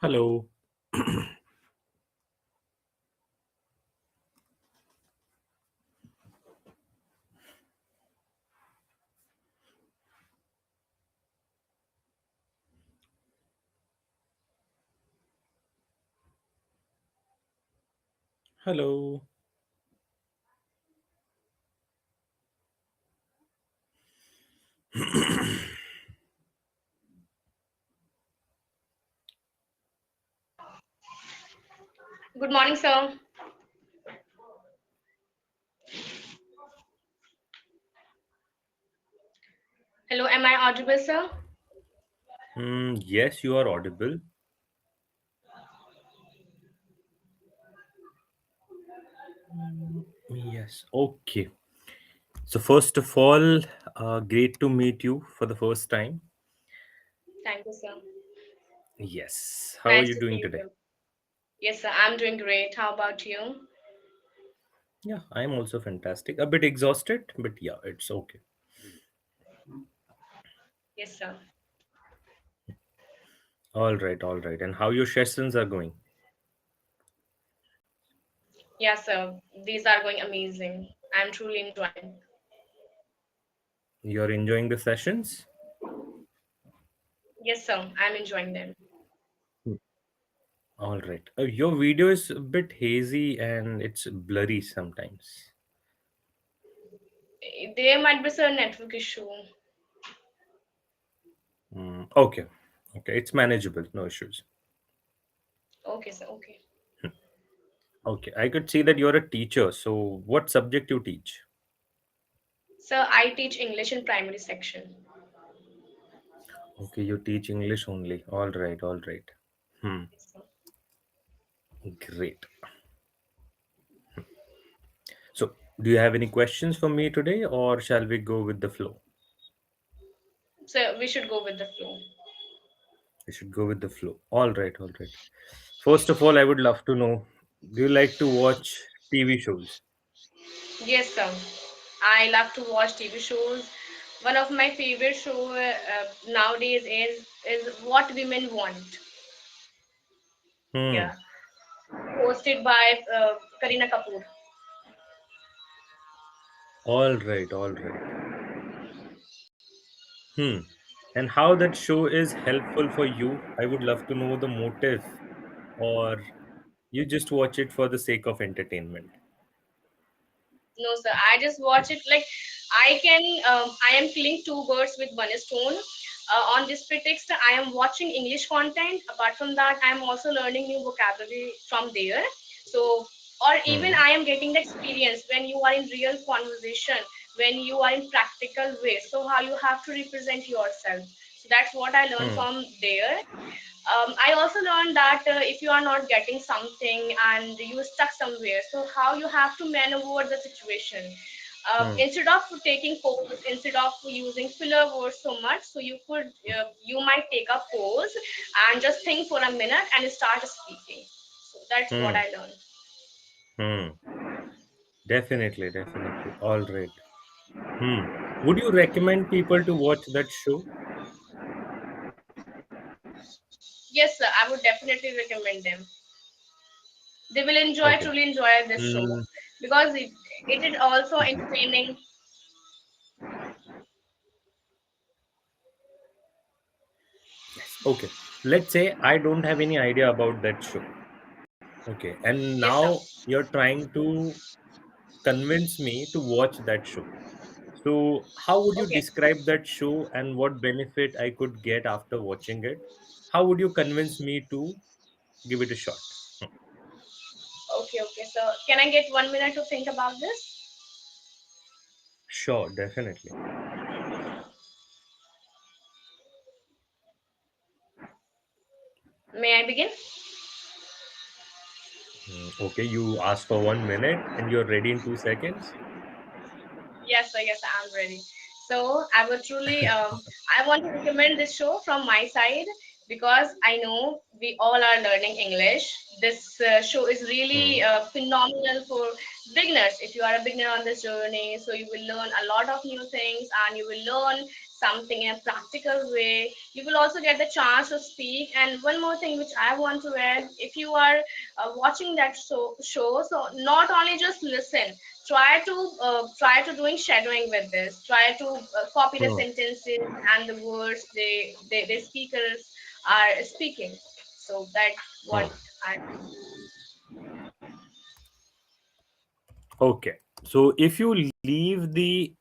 Hello. Hello. Good morning, sir. Hello, am I audible, sir? Yes, you are audible. Yes. Okay. So, first of all, great to meet you for the first time. Thank you, sir. Yes. How are Nice you to see doing you today? too. Yes, sir. I'm doing great. How about you? Yeah, I am also fantastic. A bit exhausted, but yeah, it's okay. Yes, sir. All right, all right. And how your sessions are going? Yes, sir. These are going amazing. I'm truly enjoying. You're enjoying the sessions? Yes, sir. I'm enjoying them. Hmm. All right. Your video is a bit hazy and it's blurry sometimes. There might be some network issue. Okay. Okay. It's manageable. No issues. Okay, sir. Okay. Okay, I could see that you're a teacher. So, what subject you teach? Sir, I teach English in primary section. Okay, you teach English only. All right, all right. Hmm, Yes, sir. great. So, do you have any questions for me today, or shall we go with the flow? So we should go with the flow. We should go with the flow. All right, all right. First of all, I would love to know, do you like to watch TV shows? Yes, sir. I love to watch TV shows. One of my favorite show nowadays is What Women Want. Hmm, Yeah, hosted by Karina Kapoor. all right, all right. Hmm. And how that show is helpful for you? I would love to know the motive, or you just watch it for the sake of entertainment. No, sir. I just watch it like I can. I am killing two birds with one stone. On this pretext, I am watching English content. Apart from that, I am also learning new vocabulary from there. So, or even Hmm. I am getting the experience when you are in real conversation, when you are in practical way. So, how you have to represent yourself. So that's what I learned Hmm. from there. I also learned that if you are not getting something and you stuck somewhere, so how you have to maneuver the situation. Hmm. Instead of taking pause, instead of using filler words so much, so you might take a pause and just think for a minute and start speaking. So that's what Hmm. I learned. Hmm. Definitely, definitely. All right. Hmm. Would you recommend people to watch that show? Yes, sir, I would definitely recommend them. They will enjoy, Okay. truly enjoy this show Hmm. because it is also Mhm. entertaining. Yes. Okay. Let's say I don't have any idea about that show. Okay. And Yes, sir. now you're trying to convince me to watch that show. So, how would you Okay. describe that show and what benefit I could get after watching it? How would you convince me to give it a shot? Hmm. Okay, okay. So can I get 1 minute to think about this? Sure, definitely. May I begin? Okay, you asked for 1 minute and you're ready in 2 seconds. Yes, sir. Yes, I'm ready. So I would truly, I want to recommend this show from my side because I know we all are learning English. This show is really Hmm. phenomenal for beginners. If you are a beginner on this journey, so you will learn a lot of new things and you will learn something in a practical way. You will also get the chance to speak. And one more thing which I want to add, if you are watching that show, so not only just listen, try to doing shadowing with this. Try to copy the Hmm. sentences and the words the speakers are speaking. So that's what Hmm. I. Okay. So if you leave the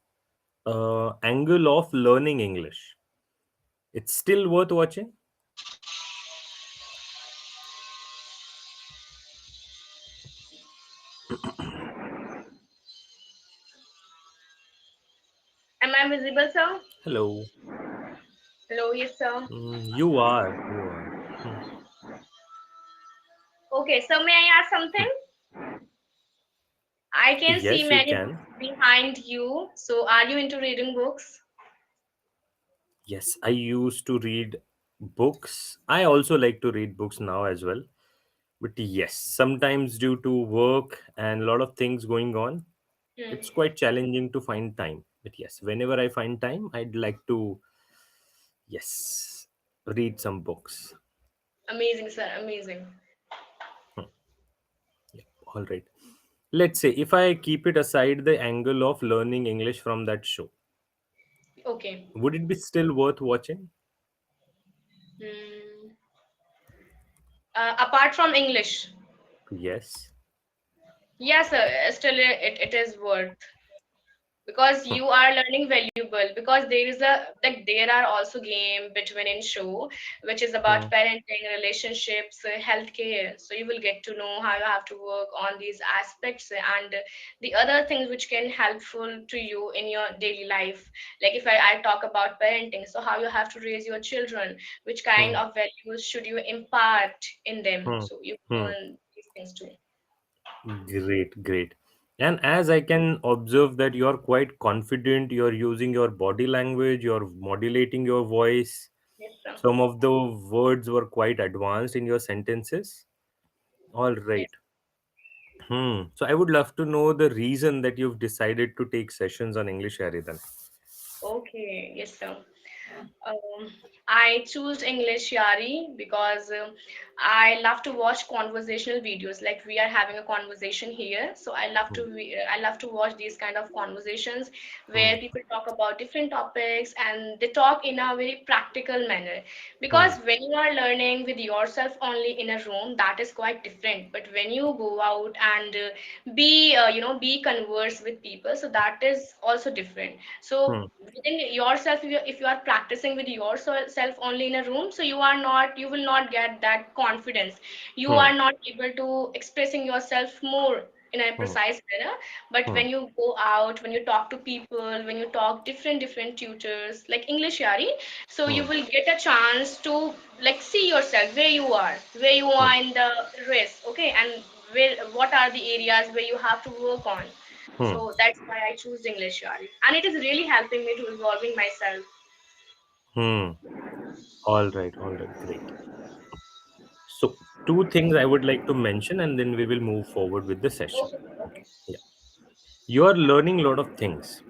angle of learning English, it's still worth watching. Am I visible, sir? Hello. Hello, yes, sir. You are. You are. Hmm. Okay, so may I ask Hmm. something? I can see Yes, you many can. books behind you. So, are you into reading books? Yes, I used to read books. I also like to read books now as well. But yes, sometimes due to work and a lot of things going on, Hmm. it's quite challenging to find time. But yes, whenever I find time, I'd like to, yes, read some books. Amazing, sir. Amazing. Hmm. Yeah, all right. Let's say if I keep it aside the angle of learning English from that show, Okay. would it be still worth watching? Hmm. Apart from English, Yes. yes, sir. Still, it is worth, because Hmm. you are learning valuable, because there is a like there are also game between in show which is about Hmm. parenting, relationships, healthcare. So you will get to know how you have to work on these aspects and the other things which can helpful to you in your daily life. Like if I talk about parenting, so how you have to raise your children, which kind Hmm. of values should you impart in them, Hmm. so you Hmm. learn these things too. Great, great. And as I can observe that you're quite confident, you're using your body language, you're modulating your voice. Yes, sir. Some of the words were quite advanced in your sentences. All right. Yes. So I would love to know the reason that you've decided to take sessions on English, Aridan. Okay, yes, sir. Um, I choose English Yari because I love to watch conversational videos. Like we are having a conversation here, so I love to watch these kind of conversations Hmm. where people talk about different topics and they talk in a very practical manner. Hmm. Because when you are learning with yourself only in a room, that is quite different. But when you go out and be converse with people, so that is also different. So Hmm. within yourself, if you are practicing with yourself only in a room, so you will not get that confidence. You Hmm. are not able to expressing yourself more in a Hmm. precise manner. But Hmm. when you go out, when you talk to people, when you talk different tutors like English Yari, so you Hmm. will get a chance to like see yourself where you Hmm. are in the race, okay, and what are the areas where you have to work on. Hmm. So that's why I choose English, Yari. And it is really helping me to evolving myself. Hmm. All right. All right. Great. So, two things I would like to mention, and then we will move forward with the session. Okay, okay. Yeah. You are learning a lot of things.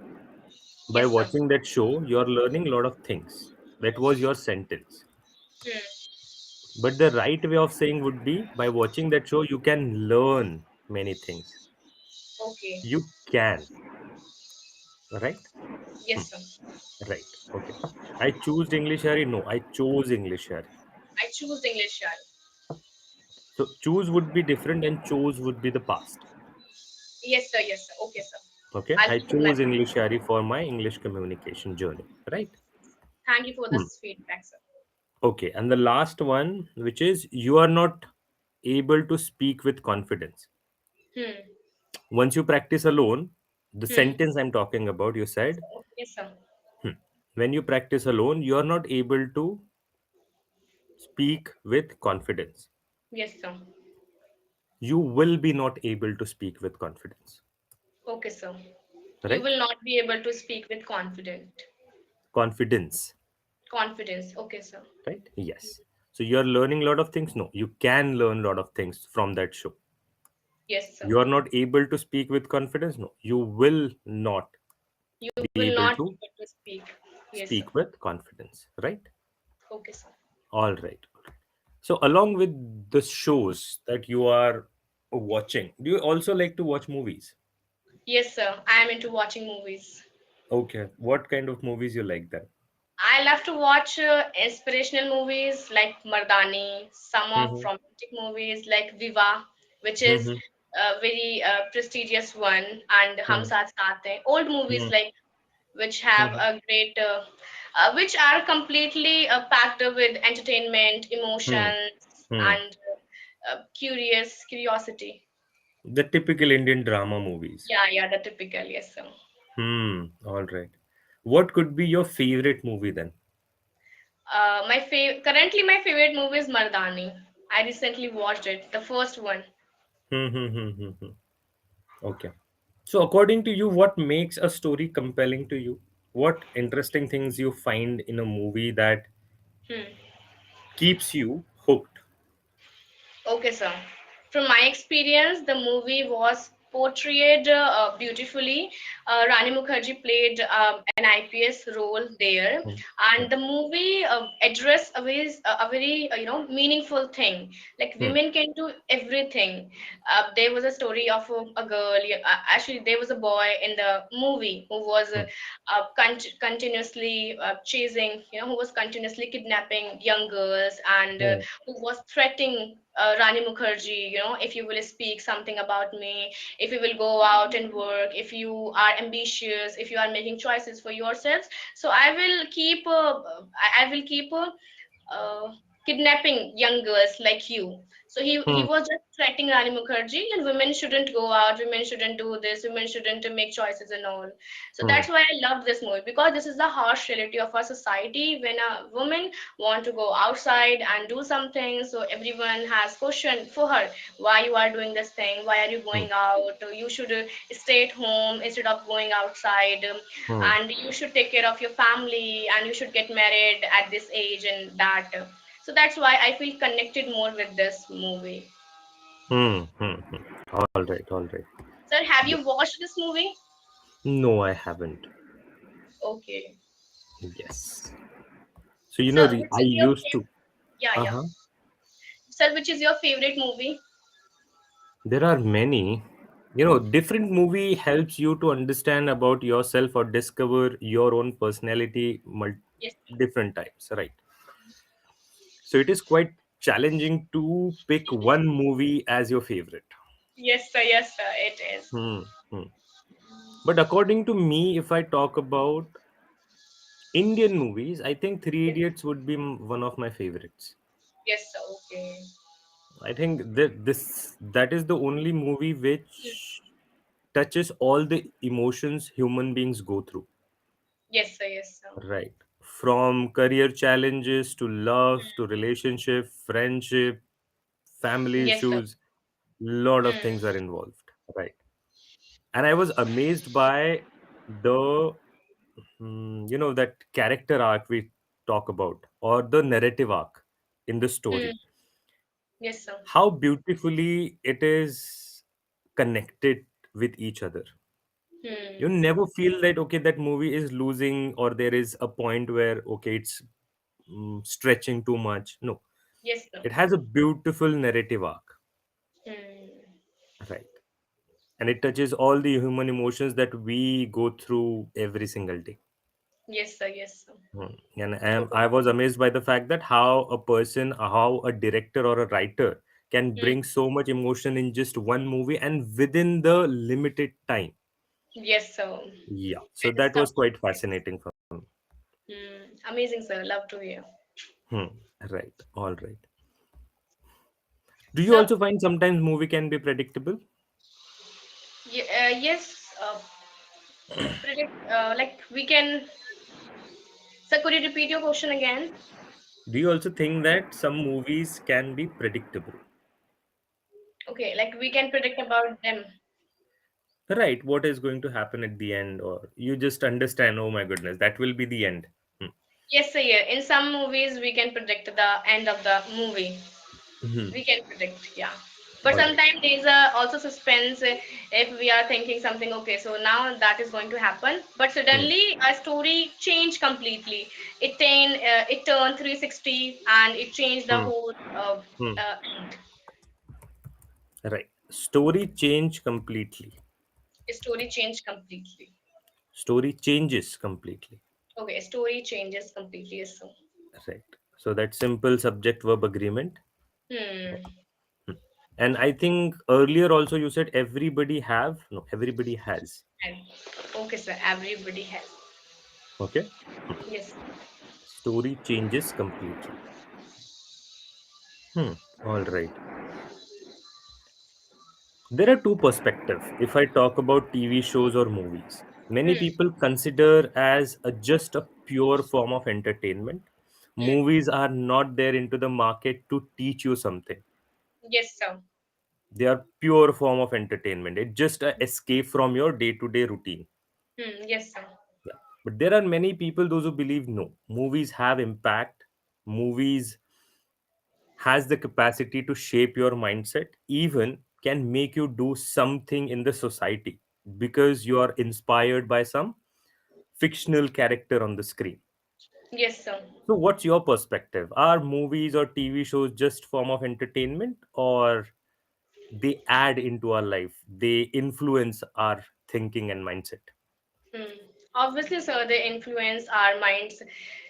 By Yes, sir. watching that show, you're learning a lot of things. That was your sentence. Hmm. But the right way of saying would be by watching that show, you can learn many things. Okay. You can, right? Hmm. Yes, sir. Right. Okay. I choose English, Harry. No, I chose English, Harry. I choose English, Yari. So choose would be different, and chose would be the past. Yes, sir. Yes, sir. Okay, sir. Okay. I'll I keep in mind. chose English, Harry, for my English communication journey. Right. Thank you for Hmm. this feedback, sir. Okay. And the last one, which is you are not able to speak with confidence. Hmm. Once you practice alone, the Hmm. sentence I'm talking about, you said, Yes, sir. hmm, when you practice alone, you are not able to speak with confidence. Yes, sir. You will be not able to speak with confidence, Okay, sir. You right? will not be able to speak with Confidence, confidence. Okay, sir. right? Yes. So you're learning a lot of things. No, you can learn a lot of things from that show. Yes, sir. You are not able to speak with confidence. No, you will not You be will able not to. be able to speak. Yes, sir. Speak with confidence, right? Okay, sir. All right. So, along with the shows that you are watching, do you also like to watch movies? Yes, sir. I am into watching movies. Okay. What kind of movies you like then? I love to watch inspirational movies like Mardani, some of Mm-hmm. romantic movies like Viva, which is Mm-hmm. a very prestigious one, and Hum Saath Saath Hain. Old movies like which have Mm-hmm. a great, which are completely packed with entertainment, emotions, Mm-hmm. and curiosity. The typical Indian drama movies. Yeah, yeah, the typical, yes, sir. All right. What could be your favorite movie then? Currently my favorite movie is Mardani. I recently watched it, the first one. Hmm. Okay. So, according to you, what makes a story compelling to you? What interesting things you find in a movie that Hmm. keeps you hooked? Okay, sir. From my experience, the movie was portrayed beautifully. Rani Mukherjee played an IPS role there, Hmm. and the movie addressed a very meaningful thing. Like Hmm. women can do everything. There was a story of a girl. Yeah, actually, there was a boy in the movie who was Hmm. continuously chasing, who was continuously kidnapping young girls and Hmm. who was threatening Rani Mukherjee, if you will speak something about me, if you will go out and work, if you are ambitious, if you are making choices for yourselves, so I will keep uh, kidnapping young girls like you. So he Hmm. was just threatening Rani Mukherjee, and women shouldn't go out, women shouldn't do this, women shouldn't make choices and all. So Hmm. that's why I love this movie, because this is the harsh reality of our society. When a woman want to go outside and do something, so everyone has question for her, why you are doing this thing, why are you Hmm. going out, you should stay at home instead of going outside, Hmm. and you should take care of your family, and you should get married at this age and that. So that's why I feel connected more with this movie. Hmm. All right. All right. Sir, have Yeah. you watched this movie? No, I haven't. Okay. Yes. So So which I is your used to. favorite? Yeah, Uh yeah. huh. Sir, which is your favorite movie? There are many. Different movie helps you to understand about yourself or discover your own personality Yes, different times, right? So it is quite challenging to pick one movie as your favorite. yes, sir, it is. Hmm. Hmm. But according to me, if I talk about Indian movies, I think Three Yes, Idiots would be one of my favorites. yes, sir, okay. I think that is the only movie Hmm. which touches all the emotions human beings go through. Yes, sir, yes, sir. Right. From career challenges to love to relationship, friendship, family Yes, sir. issues, lot of Hmm. things are involved. Right. And I was amazed by the that character arc we talk about, or the narrative arc in the Hmm. story. Yes, sir. How beautifully it is connected with each other. You Hmm. never feel that okay, that movie is losing, or there is a point where okay, it's stretching too much. No, Yes, sir. it has a beautiful narrative arc, Hmm. right? And it touches all the human emotions that we go through every single day. Yes, sir, yes, sir. And I Totally. was amazed by the fact that how a director or a writer can Hmm. bring so much emotion in just one movie and within the limited time. Yes, sir. Yeah, so It is that was something. quite fascinating for me. Amazing, sir. Love to hear. Hmm. Right. All right. Do you So, also find sometimes movie can be predictable? yes, predict, like we can. Sir, could you repeat your question again? Do you also think that some movies can be predictable? Okay, like we can predict about them. Right. What is going to happen at the end, or you just understand, oh my goodness, that will be the end. Hmm. Yes, sir. Yeah. In some movies, we can predict the end of the movie. Mhm. We can predict. Yeah. But All right. sometimes there's also suspense if we are thinking something, okay, so now that is going to happen, but Hmm. suddenly a story changed completely. It turned 360 and it changed the Hmm. whole Hmm. uh, Right. Story change completely. story changed completely. Story changes completely. Okay, story changes completely. Yes, so. Right. So that simple subject verb agreement. Hmm. Hmm. And I think earlier also you said everybody have, no, everybody has. And okay, sir. Everybody has. Okay. Hmm. Yes. Story changes completely. Hmm. All right. There are two perspectives. If I talk about TV shows or movies, many Hmm. people consider as just a pure form of entertainment. Hmm. Movies are not there into the market to teach you something. Yes, sir. They are pure form of entertainment. It's just a escape from your day-to-day routine. Hmm. Yes, sir. Yeah. But there are many people those who believe no. Movies have impact. Movies has the capacity to shape your mindset, even can make you do something in the society because you are inspired by some fictional character on the screen. Yes, sir. So what's your perspective? Are movies or TV shows just form of entertainment, or they add into our life, they influence our thinking and mindset? Hmm. Obviously, sir, they influence our minds.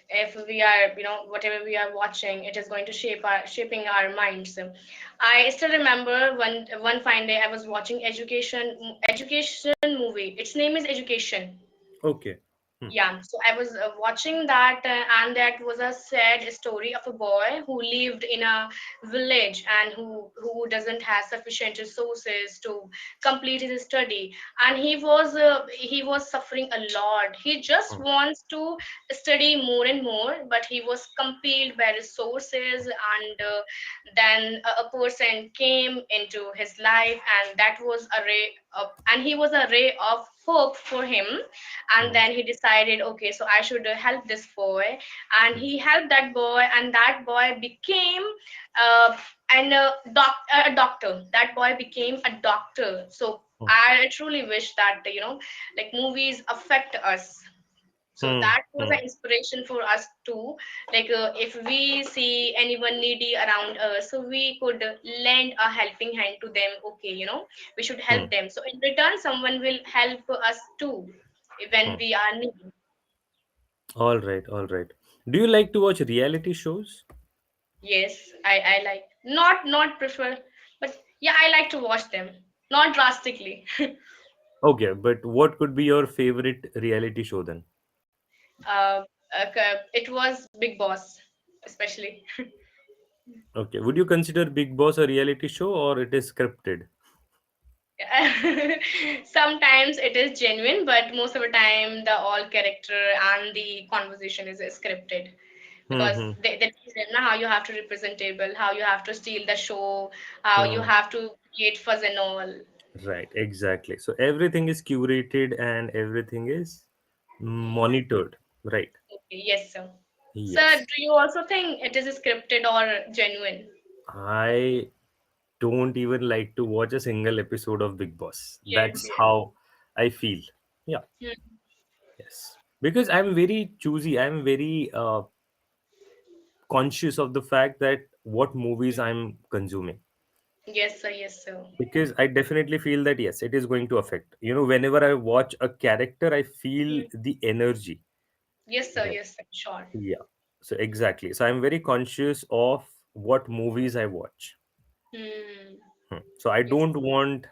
If we are, whatever we are watching, it is going to shaping our minds. I still remember one fine day I was watching education movie. Its name is Education. Okay. Hmm. Yeah, so I was watching that, and that was a sad story of a boy who lived in a village and who doesn't have sufficient resources to complete his study, and he was suffering a lot. He just Hmm. wants to study more and more, but he was compelled by resources, and then a person came into his life, and that was a ray of, and he was a ray of hope for him. And Hmm. then he decided, okay, so I should help this boy, and Hmm. he helped that boy, and that boy became uh, a doctor. That boy became a doctor. So Hmm. I truly wish that like movies affect us. So Hmm. that was Hmm. an inspiration for us too. Like if we see anyone needy around us, so we could lend a helping hand to them. Okay, we should Hmm. help them. So in return, someone will help us too when Hmm. we are needy. All right. All right. Do you like to watch reality shows? Yes, I like, not prefer, but yeah, I like to watch them. Not drastically. Okay, but what could be your favorite reality show then? uh, it was Big Boss, especially. Okay, would you consider Big Boss a reality show or it is scripted? Sometimes it is genuine, but most of the time the all character and the conversation is scripted, because Hmm. they teach them now how you have to representable, how you have to steal the show, how you Hmm. have to create fuzz and all. Right, exactly. So everything is curated and everything is monitored. Right. Okay, yes, sir. Sir, Yes. do you also think it is scripted or genuine? I don't even like to watch a single episode of Big Boss. Yes, That's yes. how I feel. Yeah. Hmm. Yes. Because I'm very choosy. I'm very conscious of the fact that what movies I'm consuming. Yes, sir, yes, sir. Because I definitely feel that yes, it is going to affect. Whenever I watch a character, I feel Hmm. the energy. Yes, sir, Right. yes, sir, sure. Yeah. So exactly. So I'm very conscious of what movies I watch. Hmm. So I Yes, don't want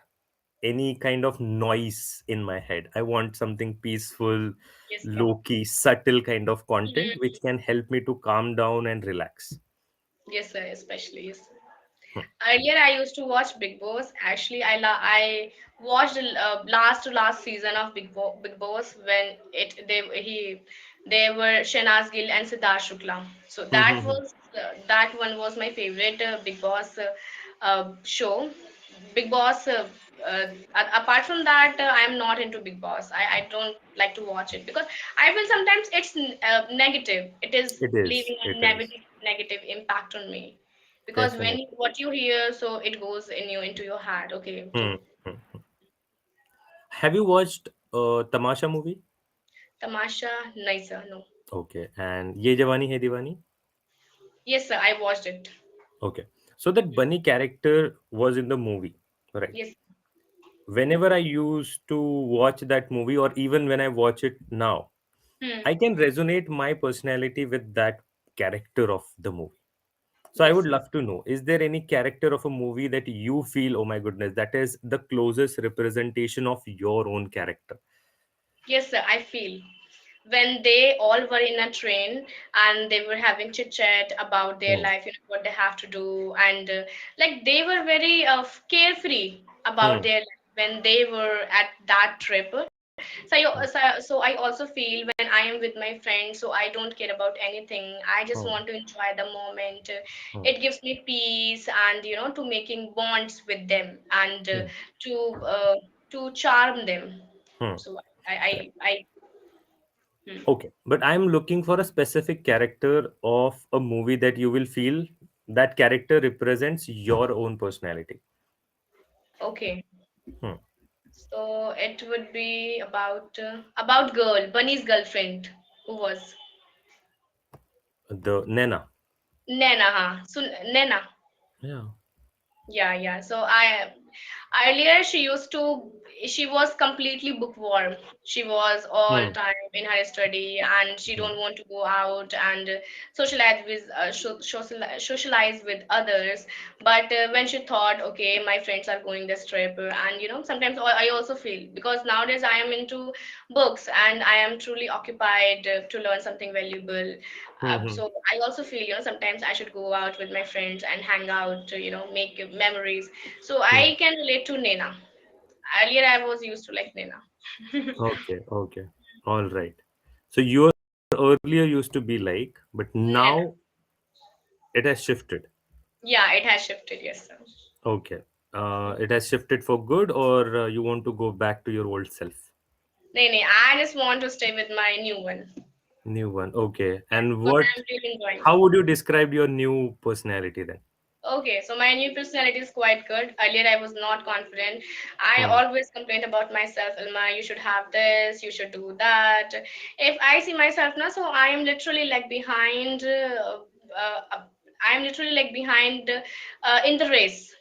any kind of noise in my head. I want something peaceful, yes, sir. low key, subtle kind of content Hmm. which can help me to calm down and relax. Yes, sir, especially, yes. Hmm. Earlier, I used to watch Big Boss. Actually, I watched the last to last season of Big Boss when they were Shanaz Gill and Siddharth Shukla. So Hmm, hmm, hmm. that one was my favorite Big Boss show. Big Boss. Apart from that, I am not into Big Boss. I don't like to watch it because I feel sometimes it's negative. It is It is. leaving a It is. negative impact on me. because when Definitely. what you hear, so it goes in you into your heart. Okay, Hmm. to Hmm. Have you watched Tamasha movie? Tamasha, nicer, no. Okay. And Ye Jawani Hai Diwani? Yes, sir, I watched it. Okay. So that Bunny character was in the movie, right? Yes. Whenever I used to watch that movie, or even when I watch it now, Hmm. I can resonate my personality with that character of the movie. So I would Yes. love to know, is there any character of a movie that you feel, oh my goodness, that is the closest representation of your own character? Yes, sir, I feel when they all were in a train and they were having chit chat about their Hmm. life, what they have to do, and like they were very carefree about Hmm. their life when they were at that trip. Hmm. So I also feel when I am with my friends, so I don't care about anything. I just Hmm. want to enjoy the moment. Hmm. It gives me peace, and to making bonds with them, and Hmm. to uh, to charm them. Hmm. So Correct. I hmm. Okay, but I'm looking for a specific character of a movie that you will feel that character represents your own personality. Okay. Hmm. So it would be about girl, Bunny's girlfriend, who was The Nena. Nena. So Nena. Yeah. Yeah, yeah. So I earlier she was completely bookworm. She was all Hmm. time in her study and she Hmm. don't want to go out and socialize with others. But when she thought, okay, my friends are going this trip, and sometimes I also feel because nowadays I am into books and I am truly occupied to learn something valuable. Hmm. Hmm. So I also feel, sometimes I should go out with my friends and hang out, make memories. So Hmm. I can relate to Nena. Earlier, I was used to like Nena. Okay. Okay. All right. So your earlier used to be like, but Nena. now it has shifted. Yeah, it has shifted. Yes, sir. Okay. It has shifted for good, or you want to go back to your old self? Nene, I just want to stay with my new one. New one. Okay. And Because what? I'm really enjoying. How would you describe your new personality then? Okay, so my new personality is quite good. Earlier, I was not confident. I Hmm. always complained about myself, Ilma, you should have this, you should do that. If I see myself now, so I am literally like behind, I am literally like behind in the race.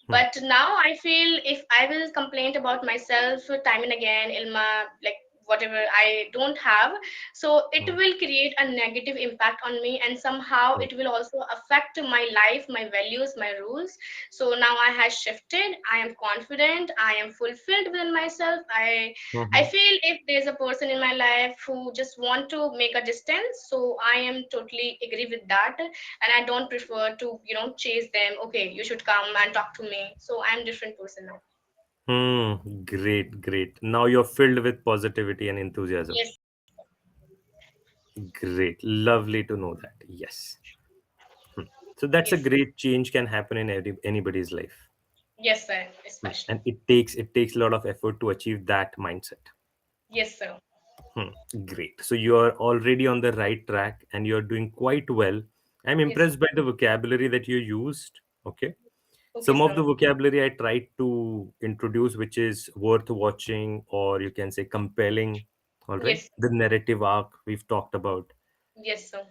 Hmm. But now I feel if I will complain about myself time and again, Ilma, like whatever I don't have, so it Hmm. will create a negative impact on me, and somehow Hmm. it will also affect my life, my values, my rules. So now I have shifted. I am confident. I am fulfilled within myself. I Hmm. feel if there's a person in my life who just want to make a distance, so I am totally agree with that, and I don't prefer to chase them. Okay, you should come and talk to me. So I'm different person now. Great, great. Now you're filled with positivity and enthusiasm. Yes, Great. Lovely to know that. Yes. Hmm. So that's a yes, great change can happen in anybody's life. yes, sir. And Especially. it takes a lot of effort to achieve that mindset. Yes, sir. Hmm. Great. So you are already on the right track and you're doing quite well. I'm Yes. impressed by the vocabulary that you used. Okay. Okay, Some of sir. the vocabulary I tried to introduce, which is worth watching, or you can say compelling. All right. Yes. The narrative arc we've talked about. Yes, sir.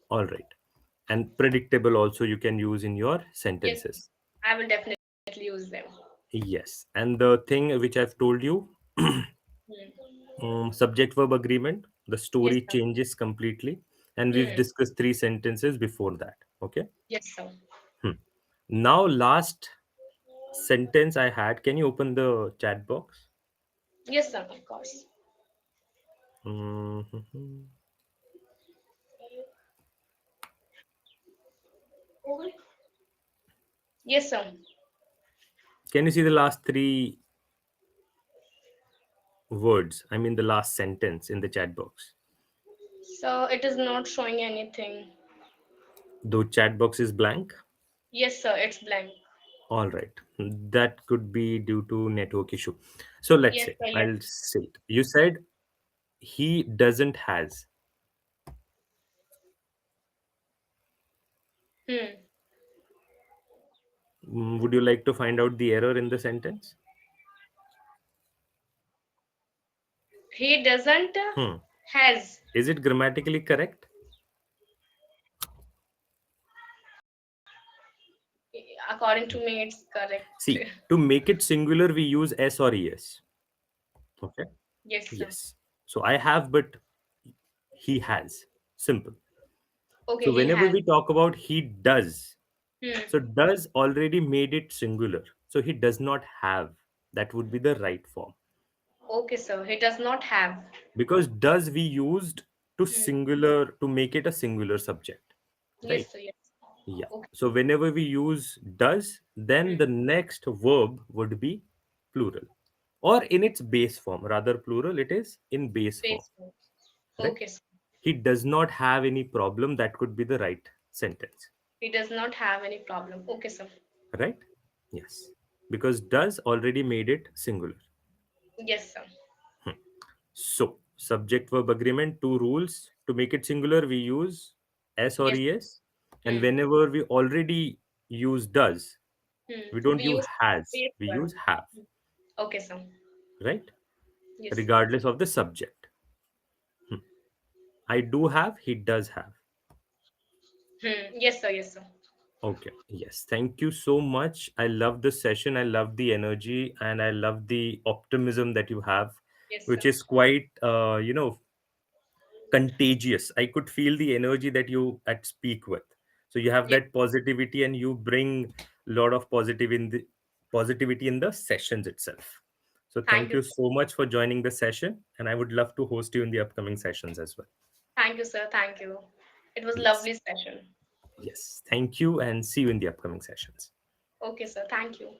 All right. And predictable also you can use in your Yes. sentences. I will definitely use them. Yes. And the thing which I've told you, Hmm. subject verb agreement, the Yes, story sir. changes completely. And we've Hmm. discussed three sentences before that. Okay. Yes, sir. Hmm. Now, last sentence I had, can you open the chat box? Yes, sir. Of course. Mhm. Yes, sir. Can you see the last three words? I mean, the last sentence in the chat box. So it is not showing anything. Though chat box is blank. Yes, sir. It's blank. All right. That could be due to network issue. So let's Yes, say, sir. Yes. I'll say it. You said he doesn't has. Hmm. Would you like to find out the error in the sentence? He doesn't Hmm. has. Is it grammatically correct? According to me, it's correct. See, to make it singular, we use s or es. Okay. Yes, sir. Yes. So I have, but he has. Simple. Okay, So he whenever has. we talk about he does, Hmm. so does already made it singular. So he does not have. That would be the right form. Okay, sir. He does not have. Because does we used to Hmm. singular to make it a singular subject. Right? Yes, sir. Yes. Yeah. Okay. So whenever we use does, then Hmm. the next verb would be plural. Or in its base form. Rather plural, it is in base form. Base form. Right? Okay, sir. He does not have any problem. That could be the right sentence. He does not have any problem. Okay, sir. Right? Yes. Because does already made it singular. Yes, sir. Hmm. So, subject verb agreement, two rules. To make it singular, we use s or Yes. es. And Hmm. whenever we already use does, we Hmm. don't We use use has, base we verb. use have. Okay, sir. Right? Yes. Regardless of the subject. Hmm. I do have, he does have. Hmm. Yes, sir. Yes, sir. Okay. Yes. Thank you so much. I love the session. I love the energy and I love the optimism that you have, Yes, which sir. is quite, contagious. I could feel the energy that you at speak with. So you have Yes. that positivity and you bring a lot of positivity in the sessions itself. So Thank thank you. you so much for joining the session. And I would love to host you in the upcoming sessions as well. Thank you, sir. Thank you. It was Yes. lovely session. Yes. Thank you and see you in the upcoming sessions. Okay, sir. Thank you.